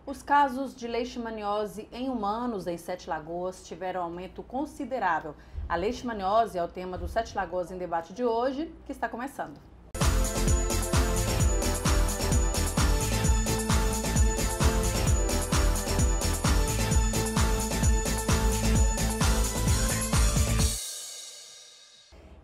Os casos de leishmaniose em humanos em Sete Lagoas tiveram aumento considerável. A leishmaniose é o tema do Sete Lagoas em Debate de hoje, que está começando.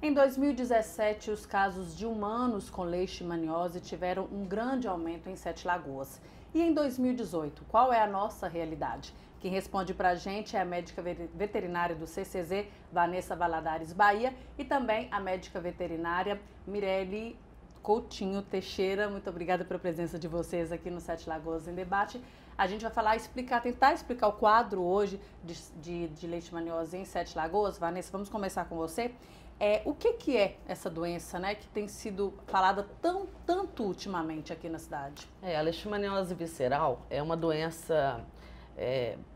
Em 2017, os casos de humanos com leishmaniose tiveram um grande aumento em Sete Lagoas. E em 2018, qual é a nossa realidade? Quem responde para a gente é a médica veterinária do CCZ, Vanessa Valadares Bahia, e também a médica veterinária Mirelle Coutinho Teixeira. Muito obrigada pela presença de vocês aqui no Sete Lagoas em Debate. A gente vai falar, tentar explicar o quadro hoje de leishmaniose em Sete Lagoas. Vanessa, vamos começar com você. O que é essa doença, né, que tem sido falada tanto ultimamente aqui na cidade? A leishmaniose visceral é uma doença,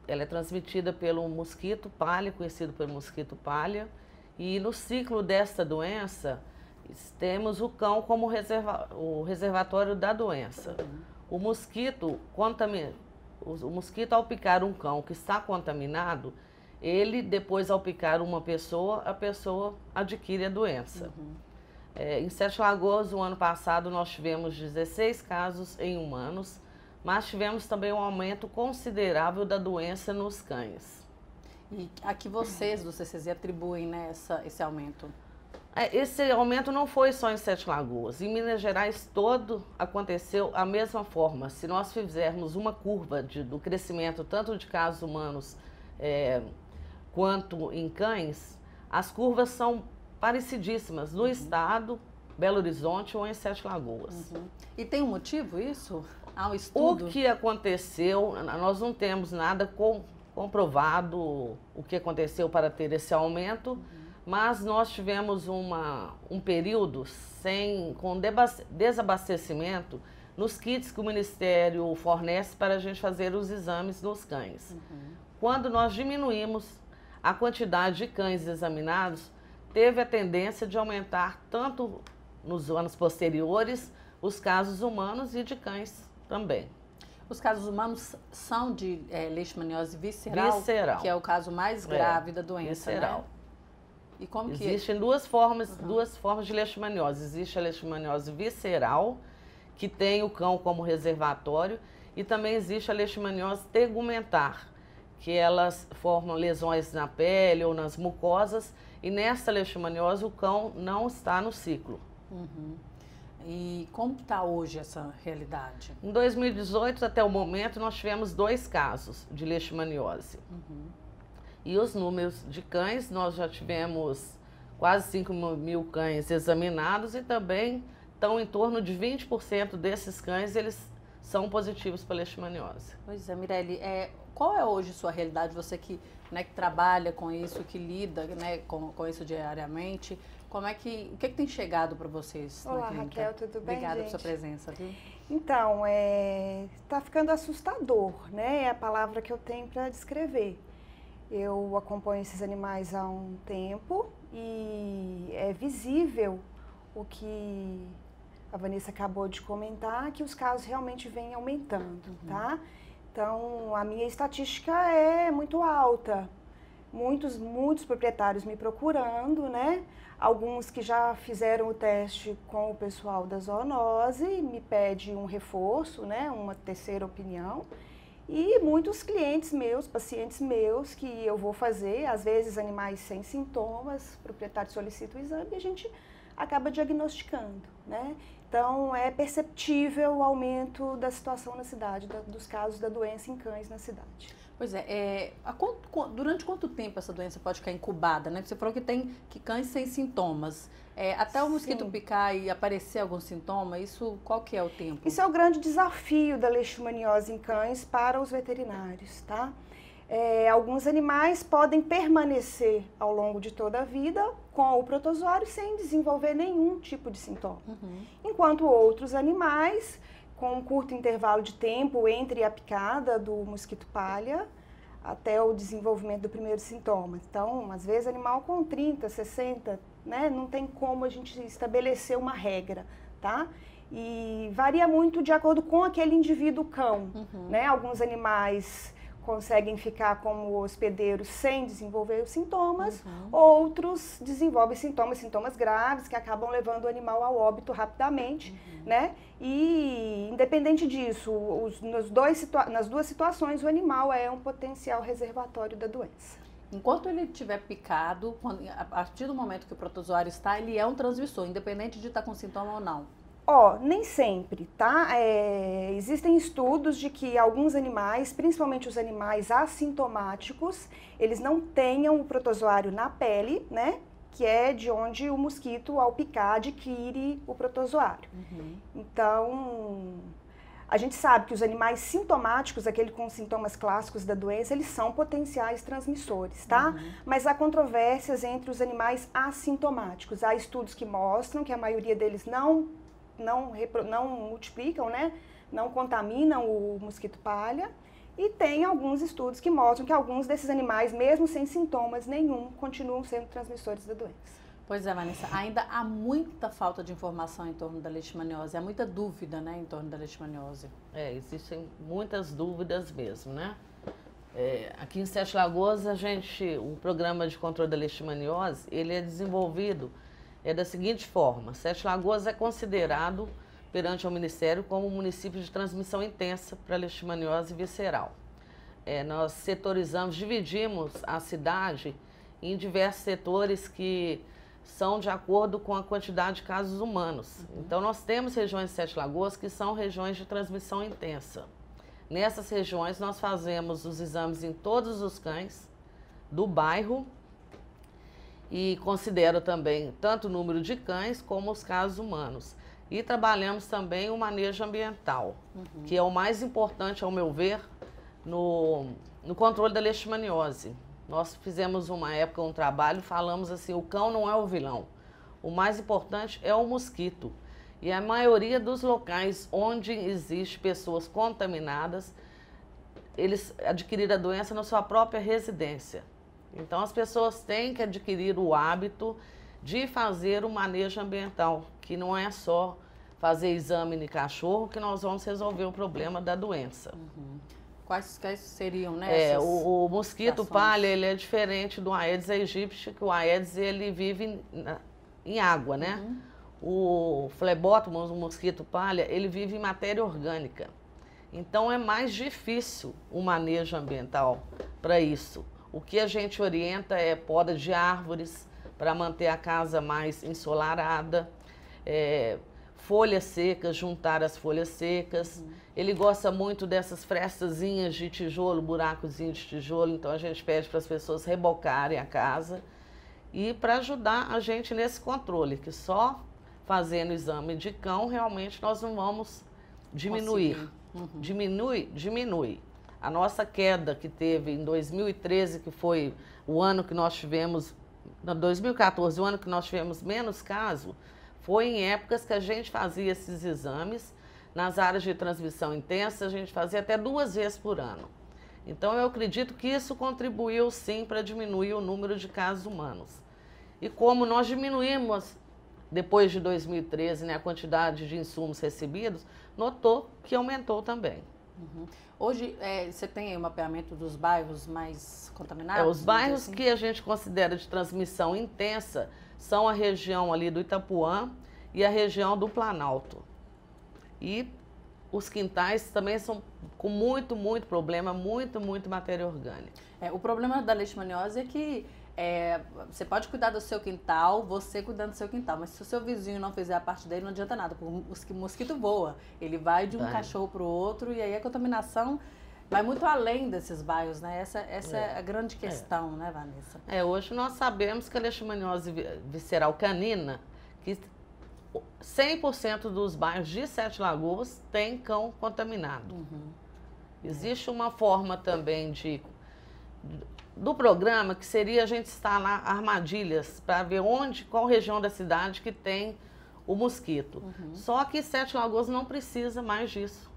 ela é transmitida pelo mosquito palha, conhecido pelo mosquito palha, e no ciclo dessa doença temos o cão como o reservatório da doença. O mosquito ao picar um cão que está contaminado, ele, depois, ao picar uma pessoa, a pessoa adquire a doença. Em Sete Lagoas, no ano passado, nós tivemos 16 casos em humanos, mas tivemos também um aumento considerável da doença nos cães. E a que vocês do CCZ atribuem, né, esse aumento? Esse aumento não foi só em Sete Lagoas. Em Minas Gerais todo aconteceu a mesma forma. Se nós fizermos uma curva do crescimento tanto de casos humanos quanto em cães, as curvas são parecidíssimas no estado, Belo Horizonte ou em Sete Lagoas. E tem um motivo isso? Há um estudo? O que aconteceu, nós não temos nada comprovado o que aconteceu para ter esse aumento, mas nós tivemos um período com desabastecimento nos kits que o Ministério fornece para a gente fazer os exames nos cães. Quando nós diminuímos a quantidade de cães examinados, teve a tendência de aumentar tanto nos anos posteriores os casos humanos e de cães também. Os casos humanos são de leishmaniose visceral, que é o caso mais grave da doença, visceral. Né? E como que existem duas formas de leishmaniose. Existe a leishmaniose visceral, que tem o cão como reservatório, e também existe a leishmaniose tegumentar, que elas formam lesões na pele ou nas mucosas, e nessa leishmaniose o cão não está no ciclo. E como está hoje essa realidade? Em 2018, até o momento, nós tivemos 2 casos de leishmaniose. E os números de cães, nós já tivemos quase 5 mil cães examinados e também estão em torno de 20% desses cães, eles são positivos para leishmaniose. Pois é, Mirelle, qual é hoje sua realidade? Você que trabalha com isso, que lida, né, com isso diariamente, o que tem chegado para vocês? Olá, Raquel, tudo bem, Obrigada gente? pela sua presença, viu? Então, está ficando assustador, né? É a palavra que eu tenho para descrever. Eu acompanho esses animais há um tempo e é visível o que a Vanessa acabou de comentar, que os casos realmente vêm aumentando, tá? Então, a minha estatística é muito alta. Muitos proprietários me procurando, né? Alguns que já fizeram o teste com o pessoal da zoonose, me pede um reforço, né? Uma terceira opinião. E muitos clientes meus, pacientes meus, que eu vou fazer, às vezes animais sem sintomas, o proprietário solicita o exame e a gente acaba diagnosticando, né? Então, é perceptível o aumento da situação na cidade, dos casos da doença em cães na cidade. Pois durante quanto tempo essa doença pode ficar incubada, né? Você falou que tem cães sem sintomas. Até o mosquito picar e aparecer algum sintoma, qual que é o tempo? Isso é o grande desafio da leishmaniose em cães para os veterinários, tá? Alguns animais podem permanecer ao longo de toda a vida com o protozoário sem desenvolver nenhum tipo de sintoma. Enquanto outros animais, com um curto intervalo de tempo entre a picada do mosquito palha até o desenvolvimento do primeiro sintoma. Então, às vezes, animal com 30, 60, né, não tem como a gente estabelecer uma regra, tá? e varia muito de acordo com aquele indivíduo cão, né? Alguns animais conseguem ficar como hospedeiros sem desenvolver os sintomas, outros desenvolvem sintomas graves que acabam levando o animal ao óbito rapidamente, né? E independente disso, nas duas situações o animal é um potencial reservatório da doença. Enquanto ele estiver picado, a partir do momento que o protozoário está, ele é um transmissor, independente de estar com sintoma ou não. Nem sempre, tá? Existem estudos de que alguns animais, principalmente os animais assintomáticos, eles não tenham o protozoário na pele, né? Que é de onde o mosquito, ao picar, adquire o protozoário. Então, a gente sabe que os animais sintomáticos, aquele com sintomas clássicos da doença, eles são potenciais transmissores, tá? Mas há controvérsias entre os animais assintomáticos. Há estudos que mostram que a maioria deles não multiplicam, né? Não contaminam o mosquito palha. E tem alguns estudos que mostram que alguns desses animais, mesmo sem sintomas nenhum, continuam sendo transmissores da doença. Pois é, Vanessa, ainda há muita falta de informação em torno da leishmaniose, há muita dúvida, né, em torno da leishmaniose. Existem muitas dúvidas mesmo, né? Aqui em Sete Lagoas, o programa de controle da leishmaniose, ele é desenvolvido da seguinte forma: Sete Lagoas é considerado perante o Ministério como um município de transmissão intensa para leishmaniose visceral. Nós setorizamos, dividimos a cidade em diversos setores que são de acordo com a quantidade de casos humanos. Então, nós temos regiões de Sete Lagoas que são regiões de transmissão intensa. Nessas regiões, nós fazemos os exames em todos os cães do bairro e considero também tanto o número de cães como os casos humanos. E trabalhamos também o manejo ambiental, que é o mais importante, ao meu ver, no controle da leishmaniose. Nós fizemos uma época um trabalho, falamos assim, o cão não é o vilão. O mais importante é o mosquito. E a maioria dos locais onde existe pessoas contaminadas, eles adquiriram a doença na sua própria residência. Então, as pessoas têm que adquirir o hábito de fazer o manejo ambiental, que não é só fazer exame de cachorro que nós vamos resolver o problema da doença. Quais seriam, né? O mosquito palha, ele é diferente do Aedes aegypti, que o Aedes ele vive em água, né? O Flebótomos, o mosquito palha, ele vive em matéria orgânica. Então, é mais difícil o manejo ambiental para isso. O que a gente orienta é poda de árvores para manter a casa mais ensolarada, folhas secas, juntar as folhas secas. Ele gosta muito dessas frestazinhas de tijolo, buracozinhos de tijolo, então a gente pede para as pessoas rebocarem a casa e para ajudar a gente nesse controle, que só fazendo exame de cão realmente nós não vamos diminuir. Diminui. A nossa queda que teve em 2013, que foi o ano que nós tivemos, 2014, o ano que nós tivemos menos casos, foi em épocas que a gente fazia esses exames. Nas áreas de transmissão intensa, a gente fazia até 2 vezes por ano. Então, eu acredito que isso contribuiu, sim, para diminuir o número de casos humanos. E como nós diminuímos, depois de 2013, né, a quantidade de insumos recebidos, notou que aumentou também. Hoje, você tem aí o mapeamento dos bairros mais contaminados? Os bairros que a gente considera de transmissão intensa são a região ali do Itapuã e a região do Planalto. E os quintais também são com muito problema, muita matéria orgânica. O problema da leishmaniose é que você pode cuidar do seu quintal, você cuidando do seu quintal, mas se o seu vizinho não fizer a parte dele, não adianta nada, porque o mosquito voa. Ele vai de um cachorro para o outro e aí a contaminação vai muito além desses bairros, né? Essa é a grande questão, né, Vanessa? Hoje nós sabemos que a leishmaniose visceral canina, que 100% dos bairros de Sete Lagoas tem cão contaminado. Existe uma forma também do programa que seria a gente instalar armadilhas para ver qual região da cidade que tem o mosquito. Só que Sete Lagoas não precisa mais disso.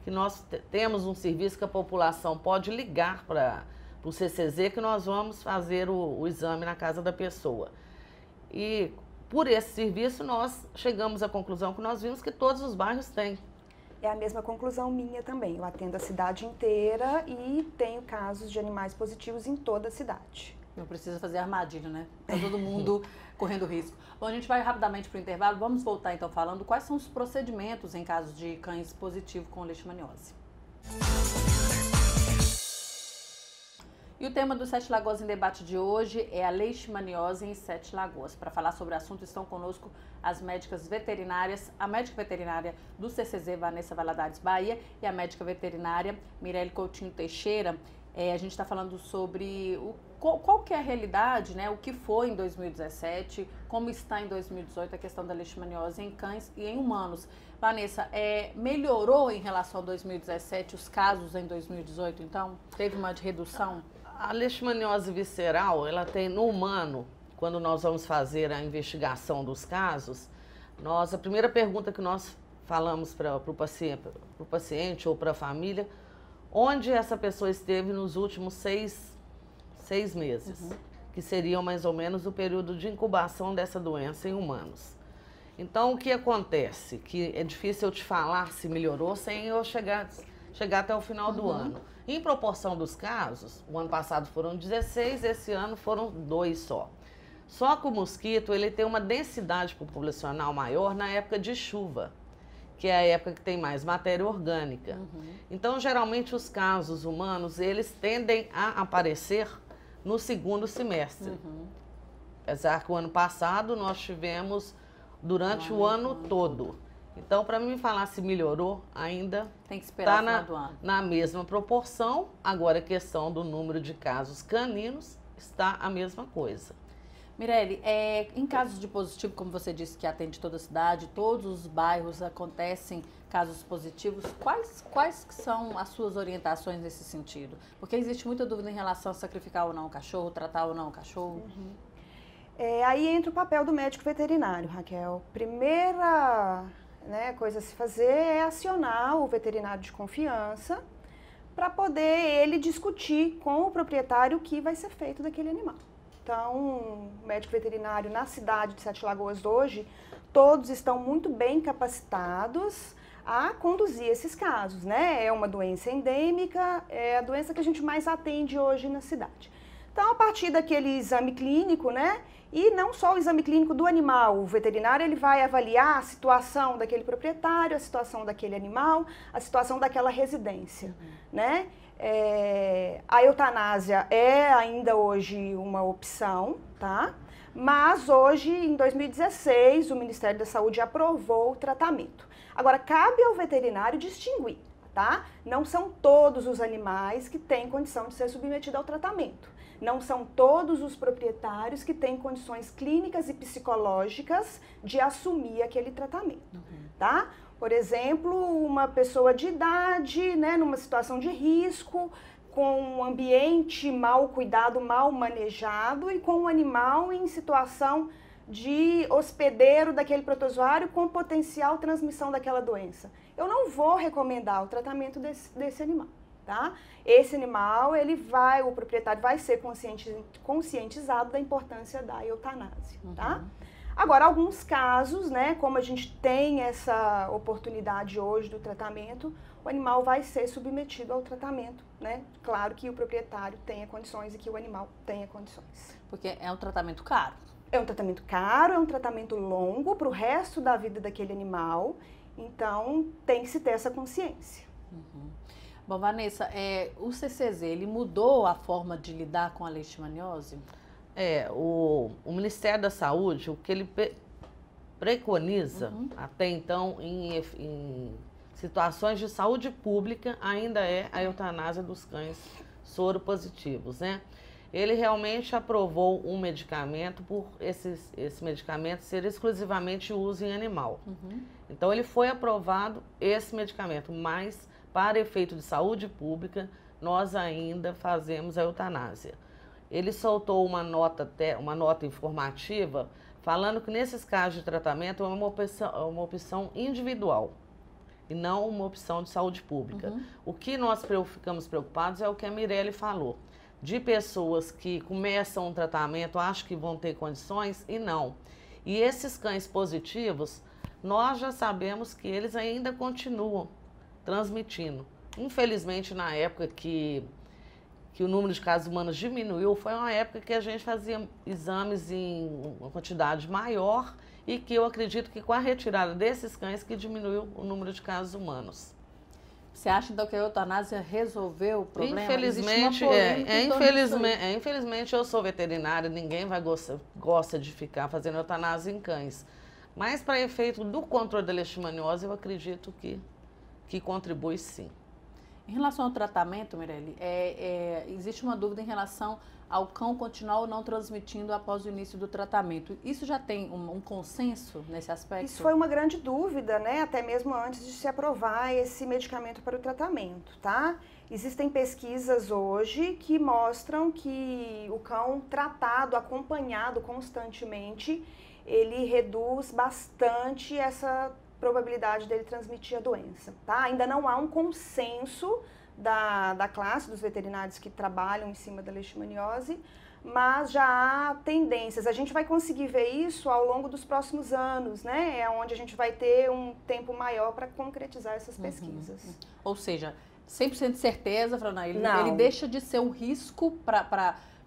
Que nós temos um serviço que a população pode ligar para o CCZ que nós vamos fazer o exame na casa da pessoa. E por esse serviço, nós chegamos à conclusão que nós vimos que todos os bairros têm. É a mesma conclusão minha também. Eu atendo a cidade inteira e tenho casos de animais positivos em toda a cidade. Não precisa fazer armadilha, né? Tá todo mundo correndo risco. Bom, a gente vai rapidamente para o intervalo. Vamos voltar então falando quais são os procedimentos em caso de cães positivos com leishmaniose. E o tema do Sete Lagoas em Debate de hoje é a leishmaniose em Sete Lagoas. Para falar sobre o assunto estão conosco as médicas veterinárias, a médica veterinária do CCZ, Vanessa Valadares Bahia, e a médica veterinária Mirelle Coutinho Teixeira. A gente está falando sobre qual que é a realidade, né? O que foi em 2017, como está em 2018 a questão da leishmaniose em cães e em humanos. Vanessa, melhorou em relação a 2017 os casos em 2018, então? Teve uma redução? A leishmaniose visceral, ela tem no humano, quando nós vamos fazer a investigação dos casos, a primeira pergunta que nós falamos para o paciente ou para a família, onde essa pessoa esteve nos últimos seis meses, que seriam mais ou menos o período de incubação dessa doença em humanos. Então, o que acontece? Que é difícil eu te falar se melhorou sem eu chegar até o final do ano. Em proporção dos casos, o ano passado foram 16, esse ano foram 2 só. Só que o mosquito, ele tem uma densidade populacional maior na época de chuva, que é a época que tem mais matéria orgânica. Então, geralmente, os casos humanos, eles tendem a aparecer no segundo semestre. Apesar que o ano passado nós tivemos durante o ano todo. Então, para mim falar se melhorou, ainda tem que esperar o final do ano. Na mesma proporção. Agora, a questão do número de casos caninos está a mesma coisa. Mirelle, em casos de positivo, como você disse que atende toda a cidade, todos os bairros acontecem casos positivos, quais são as suas orientações nesse sentido? Porque existe muita dúvida em relação a sacrificar ou não o cachorro, tratar ou não o cachorro. Aí entra o papel do médico veterinário, Raquel. Primeira coisa a se fazer é acionar o veterinário de confiança para poder ele discutir com o proprietário o que vai ser feito daquele animal. Então, o médico veterinário na cidade de Sete Lagoas hoje, todos estão muito bem capacitados a conduzir esses casos, né? É uma doença endêmica, é a doença que a gente mais atende hoje na cidade. Então, a partir daquele exame clínico, né? E não só o exame clínico do animal, o veterinário ele vai avaliar a situação daquele proprietário, a situação daquele animal, a situação daquela residência, né? A eutanásia é ainda hoje uma opção, tá? Mas hoje, em 2016, o Ministério da Saúde aprovou o tratamento. Agora, cabe ao veterinário distinguir, tá? Não são todos os animais que têm condição de ser submetidos ao tratamento. Não são todos os proprietários que têm condições clínicas e psicológicas de assumir aquele tratamento, tá? Por exemplo, uma pessoa de idade, né, numa situação de risco, com um ambiente mal cuidado, mal manejado e com um animal em situação de hospedeiro daquele protozoário com potencial transmissão daquela doença. Eu não vou recomendar o tratamento desse animal. Tá? Esse animal, o proprietário vai ser conscientizado da importância da eutanásia, tá? Agora, alguns casos, né, como a gente tem essa oportunidade hoje do tratamento, o animal vai ser submetido ao tratamento, né? Claro que o proprietário tenha condições e que o animal tenha condições. Porque é um tratamento caro. É um tratamento caro, é um tratamento longo para o resto da vida daquele animal, então tem que se ter essa consciência. Bom, Vanessa, o CCZ, ele mudou a forma de lidar com a leishmaniose? O Ministério da Saúde, o que ele preconiza até então em situações de saúde pública ainda é a eutanásia dos cães soropositivos, né? Ele realmente aprovou um medicamento por esse medicamento ser exclusivamente uso em animal. Então, ele foi aprovado esse medicamento, mas para efeito de saúde pública, nós ainda fazemos a eutanásia. Ele soltou uma nota informativa falando que nesses casos de tratamento é uma opção individual e não uma opção de saúde pública. O que nós ficamos preocupados é o que a Mirelle falou, de pessoas que começam um tratamento, acham que vão ter condições e não. E esses cães positivos, nós já sabemos que eles ainda continuam transmitindo. Infelizmente, na época que o número de casos humanos diminuiu, foi uma época que a gente fazia exames em uma quantidade maior e que eu acredito que com a retirada desses cães que diminuiu o número de casos humanos. Você acha então que a eutanásia resolveu o problema? Infelizmente, infelizmente eu sou veterinária, ninguém gosta de ficar fazendo eutanásia em cães. Mas para efeito do controle da leishmaniose, eu acredito que contribui sim. Em relação ao tratamento, Mirelle, existe uma dúvida em relação ao cão continuar ou não transmitindo após o início do tratamento. Isso já tem um consenso nesse aspecto? Isso foi uma grande dúvida, né? Até mesmo antes de se aprovar esse medicamento para o tratamento, tá? Existem pesquisas hoje que mostram que o cão tratado, acompanhado constantemente, ele reduz bastante essa probabilidade dele transmitir a doença, tá? Ainda não há um consenso da classe dos veterinários que trabalham em cima da leishmaniose, mas já há tendências. A gente vai conseguir ver isso ao longo dos próximos anos, né? É onde a gente vai ter um tempo maior para concretizar essas pesquisas. Ou seja, 100% de certeza, Fran, ele deixa de ser um risco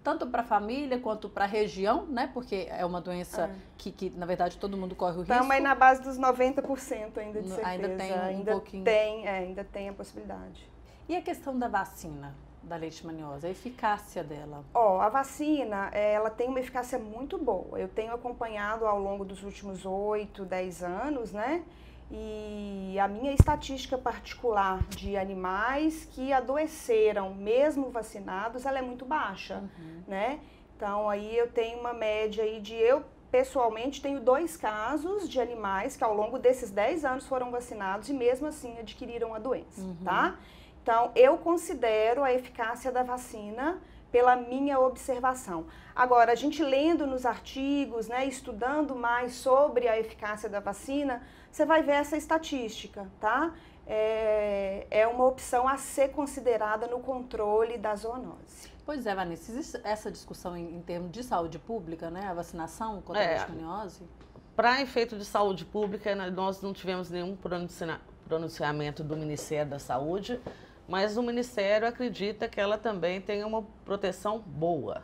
tanto para a família quanto para a região, né? Porque é uma doença que, na verdade, todo mundo corre o risco. Estamos aí na base dos 90% ainda de certeza. Ainda tem um pouquinho. Ainda tem a possibilidade. E a questão da vacina da leishmaniose, a eficácia dela? A vacina, ela tem uma eficácia muito boa. Eu tenho acompanhado ao longo dos últimos 8, 10 anos, né? E a minha estatística particular de animais que adoeceram, mesmo vacinados, ela é muito baixa, né? Então, aí eu tenho uma média aí eu pessoalmente tenho 2 casos de animais que ao longo desses 10 anos foram vacinados e mesmo assim adquiriram a doença, tá? Então, eu considero a eficácia da vacina pela minha observação. Agora, a gente lendo nos artigos, né, estudando mais sobre a eficácia da vacina, você vai ver essa estatística, tá? É uma opção a ser considerada no controle da zoonose. Pois é, Vanessa, existe essa discussão em termos de saúde pública, né? A vacinação contra a leishmaniose? Para efeito de saúde pública, nós não tivemos nenhum pronunciamento do Ministério da Saúde, mas o Ministério acredita que ela também tem uma proteção boa.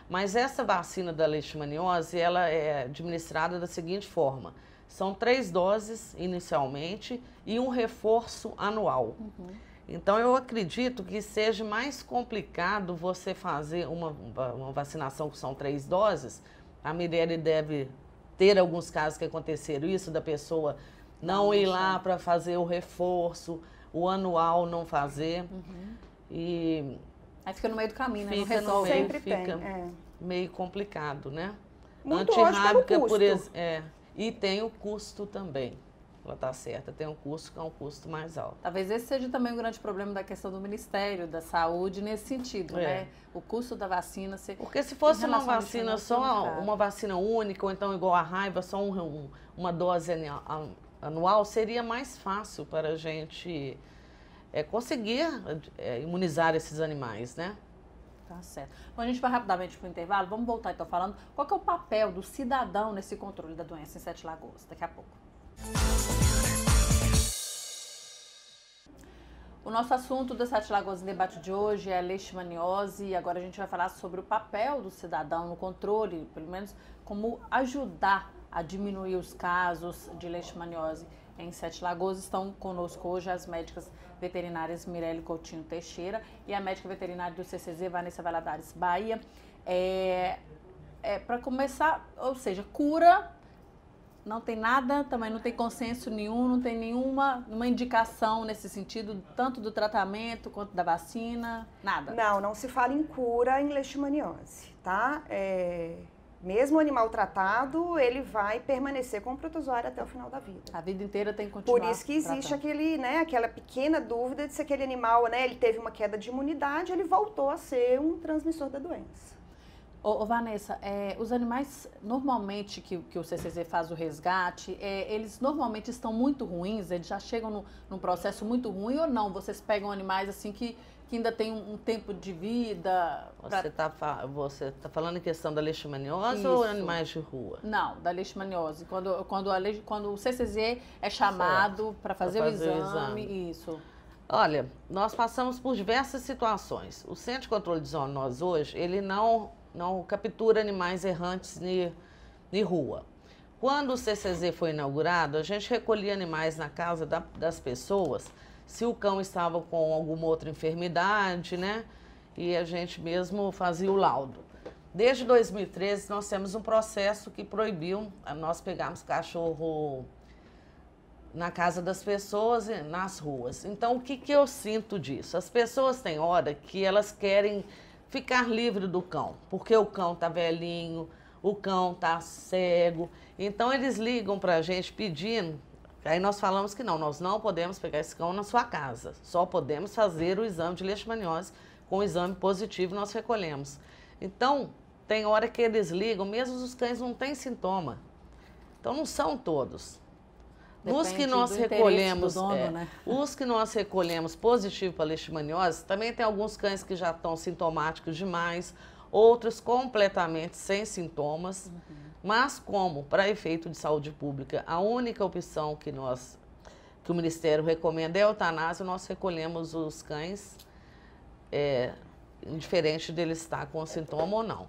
Mas essa vacina da leishmaniose, ela é administrada da seguinte forma: são 3 doses inicialmente e um reforço anual. Então, eu acredito que seja mais complicado você fazer uma vacinação que são 3 doses. A Mirelle deve ter alguns casos que aconteceram isso, da pessoa não ir lá para fazer o reforço, o anual não fazer. E aí fica no meio do caminho, né? Não fica resolve. Sempre fica tem, meio complicado, né? Muito hoje pelo custo. E tem o custo também. Ela está certa, tem um custo que é um custo mais alto. Talvez esse seja também um grande problema da questão do Ministério da Saúde nesse sentido, né? O custo da vacina... Porque se fosse uma vacina só, uma vacina única, ou então igual a raiva, só uma dose anual, seria mais fácil para a gente conseguir imunizar esses animais, né? Tá certo. Bom, a gente vai rapidamente para o intervalo. Vamos voltar então falando qual que é o papel do cidadão nesse controle da doença em Sete Lagoas. Daqui a pouco. O nosso assunto do Sete Lagoas em debate de hoje é a leishmaniose e agora a gente vai falar sobre o papel do cidadão no controle, pelo menos como ajudar a diminuir os casos de leishmaniose em Sete Lagoas. Estão conosco hoje as médicas veterinárias Mirelle Coutinho Teixeira e a médica veterinária do CCZ, Vanessa Valadares Bahia. Para começar, ou seja, cura, não tem nada, também não tem consenso nenhum, não tem nenhuma indicação nesse sentido, tanto do tratamento quanto da vacina, nada? Não se fala em cura em leishmaniose, tá? Mesmo o animal tratado, ele vai permanecer com o protozoário até o final da vida. A vida inteira tem que continuar. Por isso que existe aquela pequena dúvida de se aquele animal, né, ele teve uma queda de imunidade, ele voltou a ser um transmissor da doença. Vanessa, os animais, normalmente, que o CCZ faz o resgate, eles normalmente estão muito ruins, eles já chegam num processo muito ruim ou não? Vocês pegam animais assim que que ainda tem um tempo de vida? Você tá falando em questão da leishmaniose ou animais de rua? Não, da leishmaniose. Quando o CCZ é chamado para fazer o exame, isso. Olha, nós passamos por diversas situações. O Centro de Controle de Zoonose hoje, ele não captura animais errantes de rua. Quando o CCZ foi inaugurado, a gente recolhia animais na casa das pessoas, se o cão estava com alguma outra enfermidade, né? E a gente mesmo fazia o laudo. Desde 2013, nós temos um processo que proibiu nós pegarmos cachorro na casa das pessoas e nas ruas. Então, o que eu sinto disso? As pessoas têm hora que elas querem ficar livre do cão, porque o cão tá velhinho, o cão tá cego. Então, eles ligam pra gente pedindo. Aí nós falamos que não, nós não podemos pegar esse cão na sua casa. Só podemos fazer o exame de leishmaniose. Com o exame positivo nós recolhemos. Então, tem hora que eles ligam, mesmo os cães não têm sintoma. Então, não são todos. Os que nós recolhemos, né? Os que nós recolhemos positivo para leishmaniose, também tem alguns cães que já estão sintomáticos demais, outros completamente sem sintomas. Mas como, para efeito de saúde pública, a única opção que o Ministério recomenda é a eutanásia, nós recolhemos os cães, indiferente dele estar com sintoma ou não.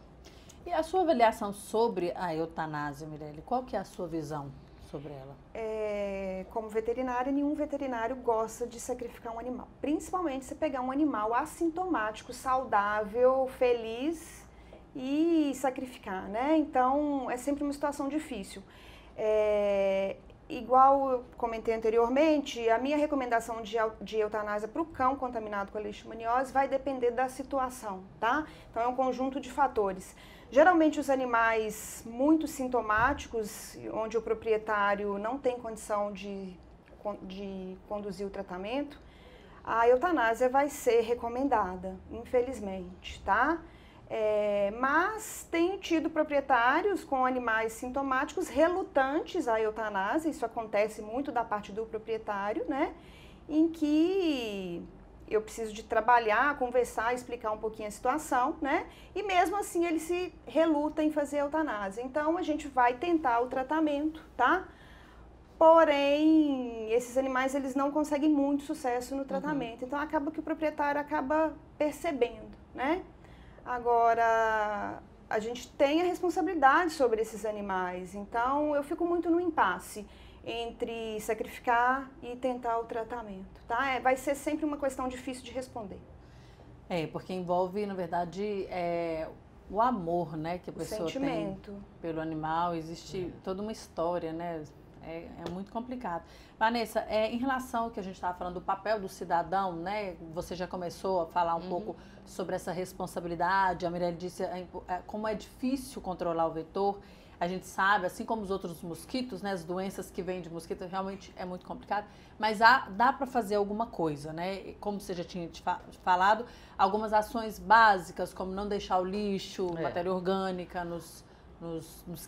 E a sua avaliação sobre a eutanásia, Mirelle, qual que é a sua visão sobre ela? Como veterinária, nenhum veterinário gosta de sacrificar um animal. Principalmente se pegar um animal assintomático, saudável, feliz e sacrificar, né? Então, é sempre uma situação difícil. Igual eu comentei anteriormente, a minha recomendação de eutanásia para o cão contaminado com a leishmaniose vai depender da situação, tá? Então, é um conjunto de fatores. Geralmente, os animais muito sintomáticos, onde o proprietário não tem condição de conduzir o tratamento, a eutanásia vai ser recomendada, infelizmente, tá? Mas tenho tido proprietários com animais sintomáticos relutantes à eutanásia, isso acontece muito da parte do proprietário, né? Em que eu preciso de trabalhar, conversar, explicar um pouquinho a situação, né? E mesmo assim ele se reluta em fazer a eutanásia. Então a gente vai tentar o tratamento, tá? Porém, esses animais eles não conseguem muito sucesso no tratamento. Então acaba que o proprietário acaba percebendo, né? Agora, a gente tem a responsabilidade sobre esses animais, então eu fico muito no impasse entre sacrificar e tentar o tratamento, tá? Vai ser sempre uma questão difícil de responder. Porque envolve, na verdade, o amor, né, que a pessoa tem pelo animal, existe toda uma história, né? É muito complicado. Vanessa, em relação ao que a gente estava falando do papel do cidadão, né? Você já começou a falar um pouco sobre essa responsabilidade. A Mirelle disse como é difícil controlar o vetor. A gente sabe, assim como os outros mosquitos, né? As doenças que vêm de mosquito realmente é muito complicado. Mas dá para fazer alguma coisa, né? Como você já tinha falado, algumas ações básicas, como não deixar o lixo, matéria orgânica nos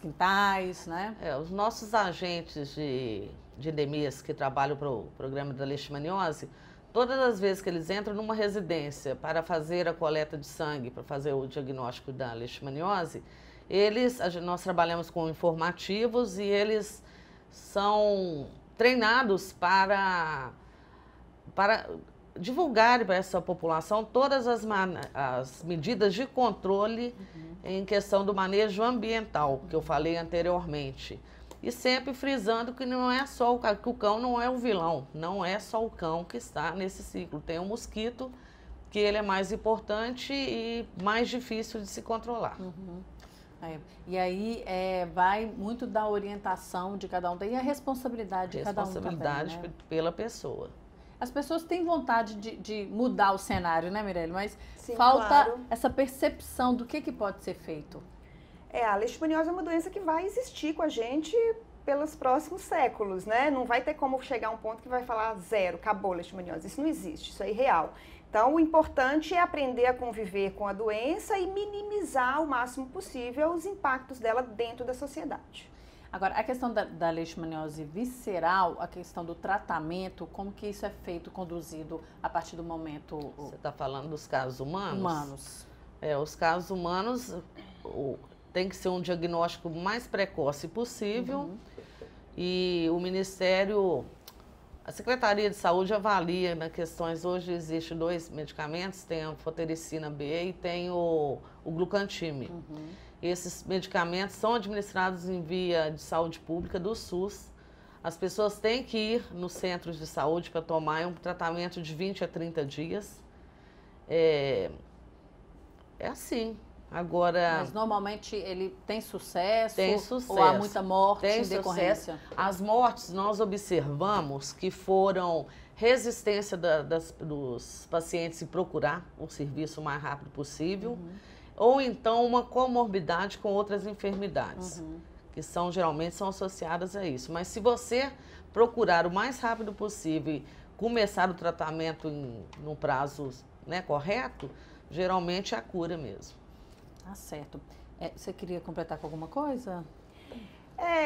quintais, né? Os nossos agentes de endemias que trabalham para o programa da leishmaniose, todas as vezes que eles entram numa residência para fazer a coleta de sangue, para fazer o diagnóstico da leishmaniose, nós trabalhamos com informativos e eles são treinados para divulgar para essa população todas as medidas de controle em questão do manejo ambiental, que eu falei anteriormente. E sempre frisando que não é só que o cão não é o vilão, não é só o cão que está nesse ciclo. Tem o mosquito, que ele é mais importante e mais difícil de se controlar. E aí vai muito da orientação de cada um, e a responsabilidade de cada um também, né? Pela pessoa. As pessoas têm vontade de mudar o cenário, né, Mirelle? Mas sim, falta claro. Essa percepção do que pode ser feito. A leishmaniose é uma doença que vai existir com a gente pelos próximos séculos, né? Não vai ter como chegar a um ponto que vai falar zero, acabou a leishmaniose. Isso não existe, isso é irreal. Então, o importante é aprender a conviver com a doença e minimizar o máximo possível os impactos dela dentro da sociedade. Agora, a questão da leishmaniose visceral, a questão do tratamento, como que isso é feito, conduzido a partir do momento... Você está falando dos casos humanos? Humanos. Os casos humanos tem que ser um diagnóstico mais precoce possível e o Ministério, a Secretaria de Saúde avalia nas questões, hoje existem 2 medicamentos, tem a fotericina B e tem o glucantime. Esses medicamentos são administrados em via de saúde pública do SUS. As pessoas têm que ir nos centros de saúde para tomar um tratamento de 20 a 30 dias. É assim. Agora... Mas normalmente ele tem sucesso? Tem sucesso. Ou há muita morte em decorrência? As mortes nós observamos que foram resistência dos pacientes em procurar um serviço o mais rápido possível, ou então uma comorbidade com outras enfermidades, que geralmente são associadas a isso. Mas se você procurar o mais rápido possível e começar o tratamento no prazo, né, correto, geralmente é a cura mesmo. Tá certo. Você queria completar com alguma coisa?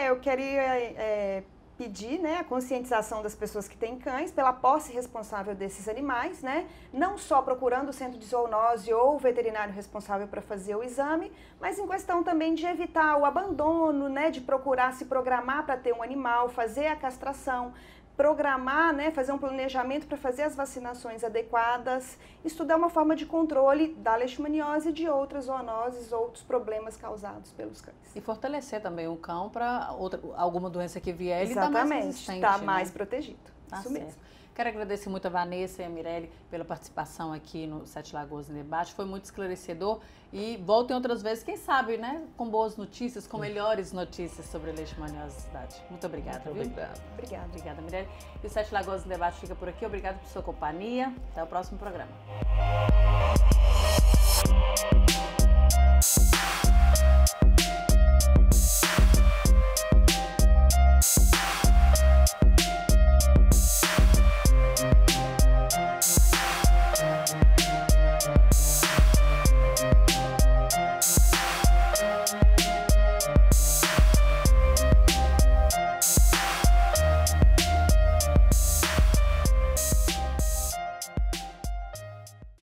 Eu queria pedir, né, a conscientização das pessoas que têm cães pela posse responsável desses animais, né? Não só procurando o centro de zoonose ou o veterinário responsável para fazer o exame, mas em questão também de evitar o abandono, né, de procurar se programar para ter um animal, fazer a castração, programar, né, fazer um planejamento para fazer as vacinações adequadas. Isso tudo é uma forma de controle da leishmaniose e de outras zoonoses, outros problemas causados pelos cães. E fortalecer também o cão para alguma doença que vier, ele Exatamente, está mais resistente. Está mais protegido. Tá Isso certo. mesmo. Quero agradecer muito a Vanessa e a Mirelle pela participação aqui no Sete Lagoas em Debate. Foi muito esclarecedor e voltem outras vezes, quem sabe, né, com melhores notícias sobre a leishmaniose na cidade. Muito obrigada. Muito obrigada. Obrigada, Mirelle. E o Sete Lagoas em Debate fica por aqui. Obrigada por sua companhia. Até o próximo programa.